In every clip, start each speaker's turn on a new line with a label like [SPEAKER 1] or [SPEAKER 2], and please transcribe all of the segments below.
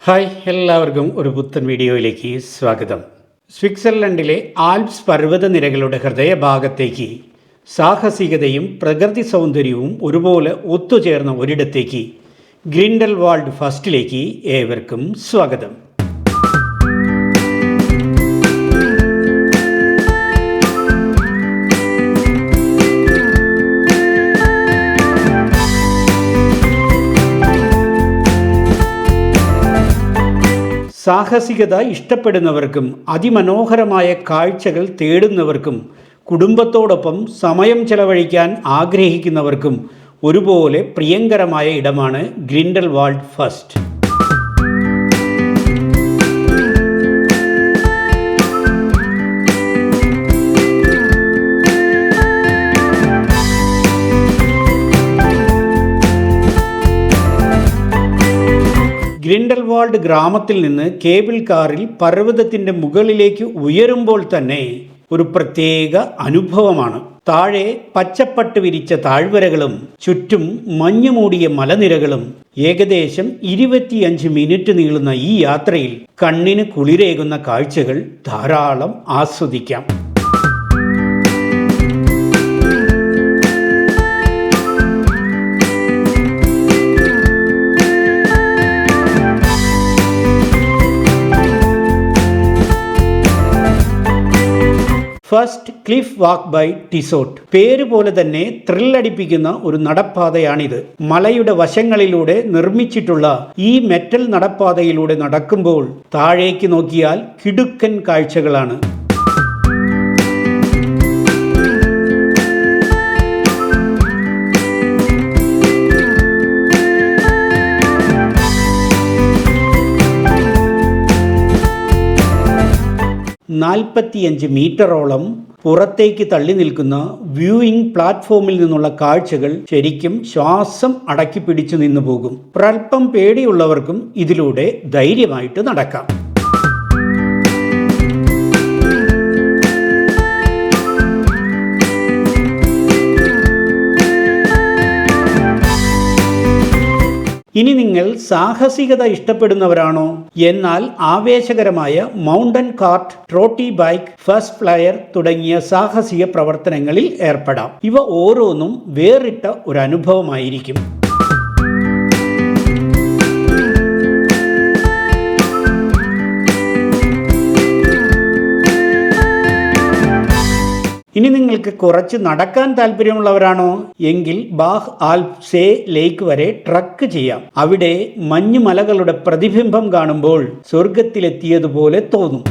[SPEAKER 1] Hi, എല്ലാവർക്കും ഒരു പുത്തൻ വീഡിയോയിലേക്ക് സ്വാഗതം. സ്വിറ്റ്സർലൻഡിലെ ആൽപ്സ് പർവ്വതനിരകളുടെ ഹൃദയഭാഗത്തേക്ക് സാഹസികതയും പ്രകൃതി സൗന്ദര്യവും ഒരുപോലെ ഒത്തുചേർന്ന ഒരിടത്തേക്ക് ഗ്രിൻഡൽവാൾഡ് ഫസ്റ്റിലേക്ക് ഏവർക്കും സ്വാഗതം. സാഹസികത ഇഷ്ടപ്പെടുന്നവർക്കും അതിമനോഹരമായ കാഴ്ചകൾ തേടുന്നവർക്കും കുടുംബത്തോടൊപ്പം സമയം ചെലവഴിക്കാൻ ആഗ്രഹിക്കുന്നവർക്കും ഒരുപോലെ പ്രിയങ്കരമായ ഇടമാണ് ഗ്രിൻഡൽവാൾഡ് ഫസ്റ്റ്. ഗ്രിൻഡൽവാൾഡ് ഗ്രാമത്തിൽ നിന്ന് കേബിൾ കാറിൽ പർവ്വതത്തിൻ്റെ മുകളിലേക്ക് ഉയരുമ്പോൾ തന്നെ ഒരു പ്രത്യേക അനുഭവമാണ്. താഴെ പച്ചപ്പട്ട് വിരിച്ച താഴ്വരകളും ചുറ്റും മഞ്ഞുമൂടിയ മലനിരകളും. ഏകദേശം 25 മിനിറ്റ് നീളുന്ന ഈ യാത്രയിൽ കണ്ണിന് കുളിരേകുന്ന കാഴ്ചകൾ ധാരാളം ആസ്വദിക്കാം. First cliff walk by Tissot. പേര് പോലെ തന്നെ ത്രില്ലടിപ്പിക്കുന്ന ഒരു നടപ്പാതയാണിത്. മലയുടെ വശങ്ങളിലൂടെ നിർമ്മിച്ചിട്ടുള്ള ഈ മെറ്റൽ നടപ്പാതയിലൂടെ നടക്കുമ്പോൾ താഴേക്ക് നോക്കിയാൽ കിടുക്കൻ കാഴ്ചകളാണ്. മീറ്ററോളം പുറത്തേക്ക് തള്ളി നിൽക്കുന്ന വ്യൂയിങ് പ്ലാറ്റ്ഫോമിൽ നിന്നുള്ള കാഴ്ചകൾ ശരിക്കും ശ്വാസം അടക്കി പിടിച്ചു നിന്നു പോകും. ഒരൽപ്പം പേടിയുള്ളവർക്കും ഇതിലൂടെ ധൈര്യമായിട്ട് നടക്കാം. ഇനി നിങ്ങൾ സാഹസികത ഇഷ്ടപ്പെടുന്നവരാണോ? എന്നാൽ ആവേശകരമായ മൗണ്ടൻ കാർട്ട്, ട്രോട്ടി ബൈക്ക്, ഫസ്റ്റ് ഫ്ലയർ തുടങ്ങിയ സാഹസിക പ്രവർത്തനങ്ങളിൽ ഏർപ്പെടാം. ഇവ ഓരോന്നും വേറിട്ട ഒരു അനുഭവമായിരിക്കും. ഇനി നിങ്ങൾക്ക് കുറച്ച് നടക്കാൻ താല്പര്യമുള്ളവരാണോ എങ്കിൽ ബാഹ് ആൽപ്സേ ലേക്ക് വരെ ട്രക്ക് ചെയ്യാം. അവിടെ മഞ്ഞുമലകളുടെ പ്രതിബിംബം കാണുമ്പോൾ സ്വർഗത്തിലെത്തിയതുപോലെ തോന്നും.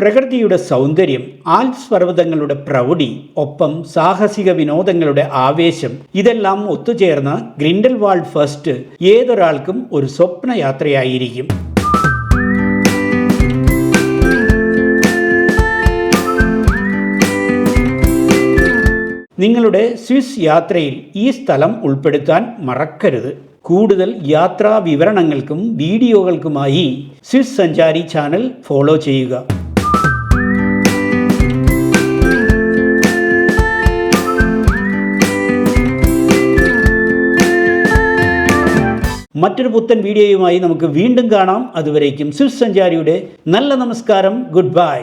[SPEAKER 1] പ്രകൃതിയുടെ സൗന്ദര്യം, ആൽപ്സ് പർവ്വതങ്ങളുടെ പ്രൗഢി, ഒപ്പം സാഹസിക വിനോദങ്ങളുടെ ആവേശം, ഇതെല്ലാം ഒത്തുചേർന്ന ഗ്രിൻഡൽവാൾഡ് ഫസ്റ്റ് ഏതൊരാൾക്കും ഒരു സ്വപ്നയാത്രയായിരിക്കും. നിങ്ങളുടെ സ്വിസ് യാത്രയിൽ ഈ സ്ഥലം ഉൾപ്പെടുത്താൻ മറക്കരുത്. കൂടുതൽ യാത്രാ വിവരണങ്ങൾക്കും വീഡിയോകൾക്കുമായി സ്വിസ് സഞ്ചാരി ചാനൽ ഫോളോ ചെയ്യുക. മറ്റൊരു പുത്തൻ വീഡിയോയുമായി നമുക്ക് വീണ്ടും കാണാം. അതുവരേക്കും സ്വിസ് സഞ്ചാരിയുടെ നല്ല നമസ്കാരം. Good bye.